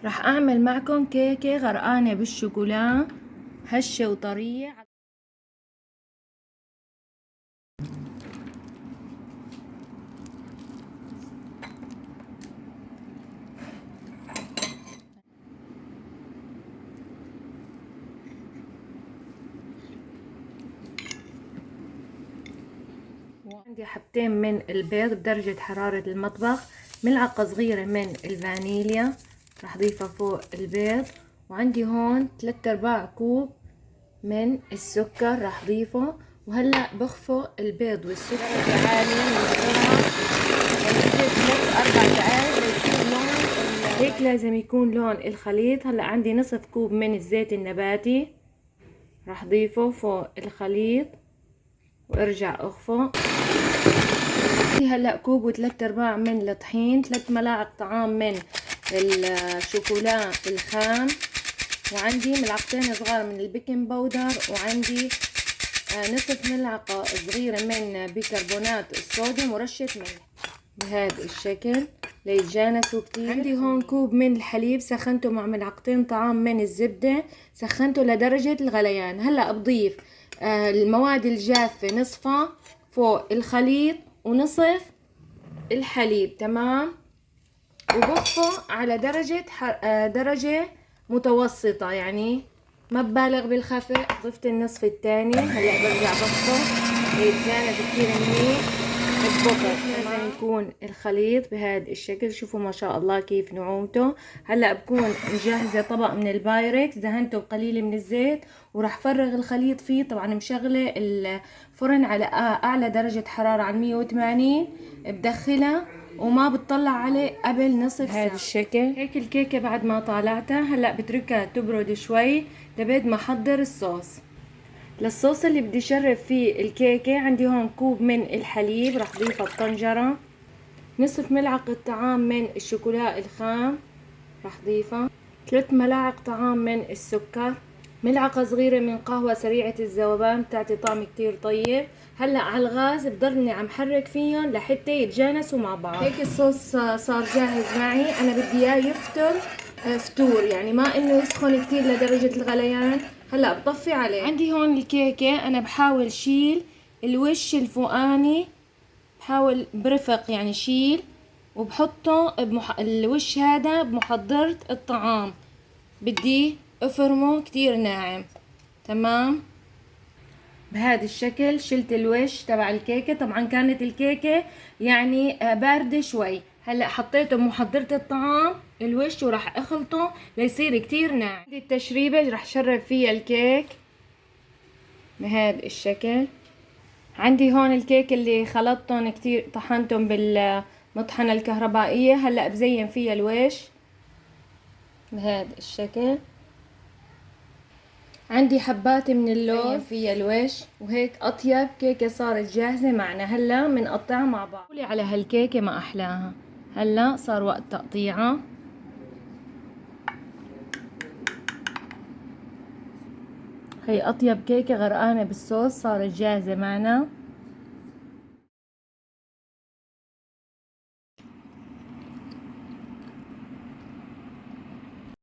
راح اعمل معكم كيكة غرقانة بالشوكولا، هشة وطرية. وعندي حبتين من البيض بدرجة حرارة المطبخ، ملعقة صغيرة من الفانيليا راح اضيفها فوق البيض، وعندي هون 3/4 كوب من السكر راح اضيفه. وهلا بخفق البيض والسكر درجة عالية من السرعة لمدة 3-4 دقايق ليصير لون هيك لازم يكون لون الخليط. هلا عندي نصف كوب من الزيت النباتي راح اضيفه فوق الخليط وارجع اخفق. هلا كوب و3/4 من الطحين، 3 ملاعق طعام من الشوكولا الخام، وعندي ملعقتين صغار من البيكنج باودر، وعندي نصف ملعقة صغيرة من بيكربونات الصوديوم ورشة ملح بهذا الشكل ليتجانسوا كتير. عندي هون كوب من الحليب سخنته مع ملعقتين طعام من الزبدة، سخنته لدرجة الغليان. هلا بضيف المواد الجافة نصفها فوق الخليط ونصف الحليب، تمام، وبخفق على درجة متوسطة، يعني ما ببالغ بالخفق. ضفت النصف الثاني، هلا برجع بخفق ليتجانس كتير منيح البقر. لازم يكون الخليط بهذا الشكل، شوفوا ما شاء الله كيف نعومته. هلا بكون مجهزة طبق من البايركس دهنته بقليل من الزيت، وراح فرغ الخليط فيه. طبعا مشغلة الفرن على اعلى درجة حرارة على 180، بدخلها وما بتطلع عليه قبل نصف ساعة. هذا الشكل هيك الكيكة بعد ما طالعتها. هلا بتركها تبرد شوي لبعد ما احضر الصوص. للصوص اللي بدي شرب فيه الكيكة عندي هون كوب من الحليب راح اضيفه بطنجرة، نصف ملعقة طعام من الشوكولا الخام راح اضيفها، 3 ملاعق طعام من السكر، ملعقة صغيرة من قهوة سريعة الذوبان بتعطي طعم كتير طيب. هلا على الغاز بضلني عم حرك فيهم لحتى يتجانسوا مع بعض. هيك الصوص صار جاهز معي. انا بدي اياه يفتر فتور، يعني ما انه يسخن كتير لدرجة الغليان. هلا بطفي عليه. عندي هون الكيكة، انا بحاول شيل الوش الفوقاني، بحاول برفق يعني شيل، وبحطه الوش هذا بمحضرة الطعام، بدي افرمه كتير ناعم، تمام. بهذا الشكل شلت الوش تبع الكيكة. طبعا كانت الكيكة يعني باردة شوي. هلا حطيته بمحضرة الطعام الوش وراح اخلطه ليصير كتير ناعم. عندي التشريبة راح شرب فيها الكيك بهذا الشكل. عندي هون الكيك اللي خلطتهم كتير، طحنتهم بالمطحنة الكهربائية. هلا بزين فيها الوش بهذا الشكل. عندي حبات من اللوز فيها الوش، وهيك اطيب كيكه صارت جاهزه معنا. هلا بنقطعها مع بعض. قولي على هالكيكه ما احلاها. هلا صار وقت تقطيعها. هي اطيب كيكه غرقانه بالصوص صارت جاهزه معنا.